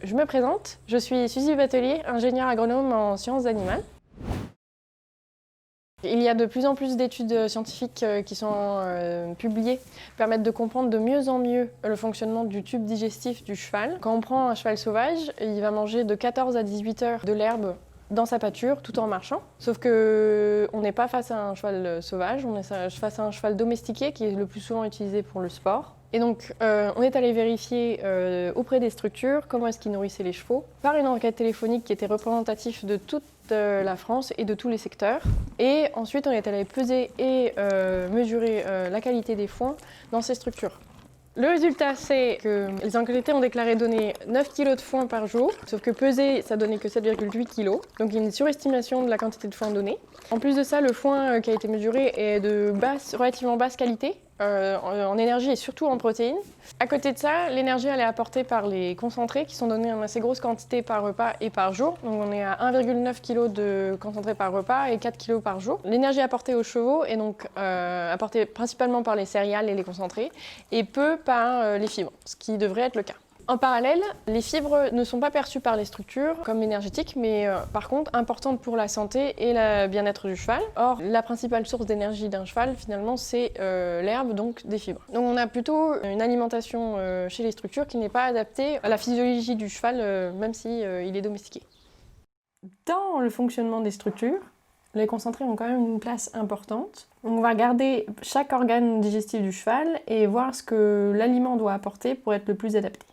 Je me présente, je suis Suzy Batelier, ingénieure agronome en sciences animales. Il y a de plus en plus d'études scientifiques qui sont publiées, permettent de comprendre de mieux en mieux le fonctionnement du tube digestif du cheval. Quand on prend un cheval sauvage, il va manger de 14 à 18 heures de l'herbe dans sa pâture tout en marchant. Sauf qu'on n'est pas face à un cheval sauvage, on est face à un cheval domestiqué qui est le plus souvent utilisé pour le sport. Et donc, on est allé vérifier auprès des structures comment est-ce qu'ils nourrissaient les chevaux par une enquête téléphonique qui était représentative de toute la France et de tous les secteurs. Et ensuite, on est allé peser et mesurer la qualité des foins dans ces structures. Le résultat, c'est que les enquêtés ont déclaré donner 9 kg de foin par jour, sauf que peser, ça donnait que 7,8 kg. Donc il y a une surestimation de la quantité de foin donnée. En plus de ça, le foin qui a été mesuré est de relativement basse qualité, en énergie et surtout en protéines. À côté de ça, l'énergie elle est apportée par les concentrés qui sont donnés en assez grosse quantité par repas et par jour. Donc on est à 1,9 kg de concentré par repas et 4 kg par jour. L'énergie apportée aux chevaux est donc apportée principalement par les céréales et les concentrés et peu par les fibres, ce qui devrait être le cas. En parallèle, les fibres ne sont pas perçues par les structures comme énergétiques, mais par contre importantes pour la santé et le bien-être du cheval. Or, la principale source d'énergie d'un cheval, finalement, c'est l'herbe, donc des fibres. Donc on a plutôt une alimentation chez les structures qui n'est pas adaptée à la physiologie du cheval, même si il est domestiqué. Dans le fonctionnement des structures, les concentrés ont quand même une place importante. On va regarder chaque organe digestif du cheval et voir ce que l'aliment doit apporter pour être le plus adapté.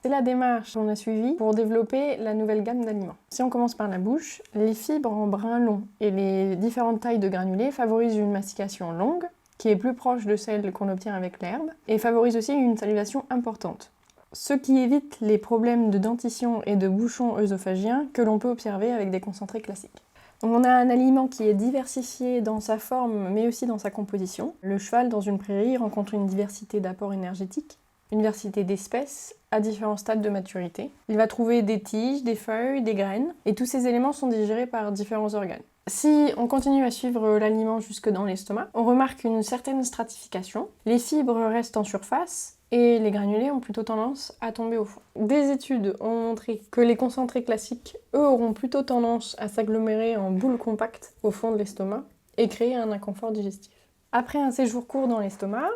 C'est la démarche qu'on a suivie pour développer la nouvelle gamme d'aliments. Si on commence par la bouche, les fibres en brun long et les différentes tailles de granulés favorisent une mastication longue, qui est plus proche de celle qu'on obtient avec l'herbe, et favorisent aussi une salivation importante. Ce qui évite les problèmes de dentition et de bouchons œsophagiens que l'on peut observer avec des concentrés classiques. Donc on a un aliment qui est diversifié dans sa forme, mais aussi dans sa composition. Le cheval, dans une prairie, rencontre une diversité d'apports énergétiques, une diversité d'espèces à différents stades de maturité. Il va trouver des tiges, des feuilles, des graines, et tous ces éléments sont digérés par différents organes. Si on continue à suivre l'aliment jusque dans l'estomac, on remarque une certaine stratification. Les fibres restent en surface, et les granulés ont plutôt tendance à tomber au fond. Des études ont montré que les concentrés classiques, eux, auront plutôt tendance à s'agglomérer en boules compactes au fond de l'estomac et créer un inconfort digestif. Après un séjour court dans l'estomac,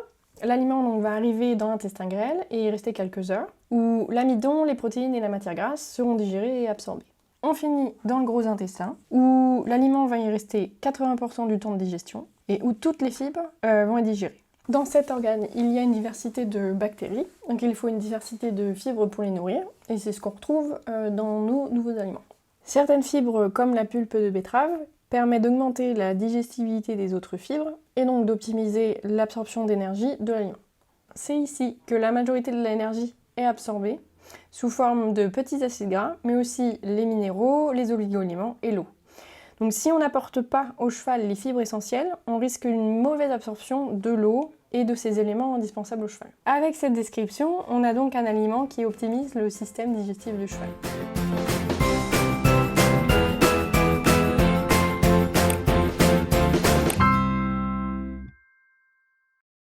l'aliment va arriver dans l'intestin grêle et y rester quelques heures, où l'amidon, les protéines et la matière grasse seront digérées et absorbées. On finit dans le gros intestin, où l'aliment va y rester 80% du temps de digestion et où toutes les fibres vont être digérées. Dans cet organe, il y a une diversité de bactéries, donc il faut une diversité de fibres pour les nourrir, et c'est ce qu'on retrouve dans nos nouveaux aliments. Certaines fibres, comme la pulpe de betterave, permettent d'augmenter la digestibilité des autres fibres, et donc d'optimiser l'absorption d'énergie de l'aliment. C'est ici que la majorité de l'énergie est absorbée, sous forme de petits acides gras, mais aussi les minéraux, les oligo-éléments et l'eau. Donc si on n'apporte pas au cheval les fibres essentielles, on risque une mauvaise absorption de l'eau et de ces éléments indispensables au cheval. Avec cette description, on a donc un aliment qui optimise le système digestif du cheval.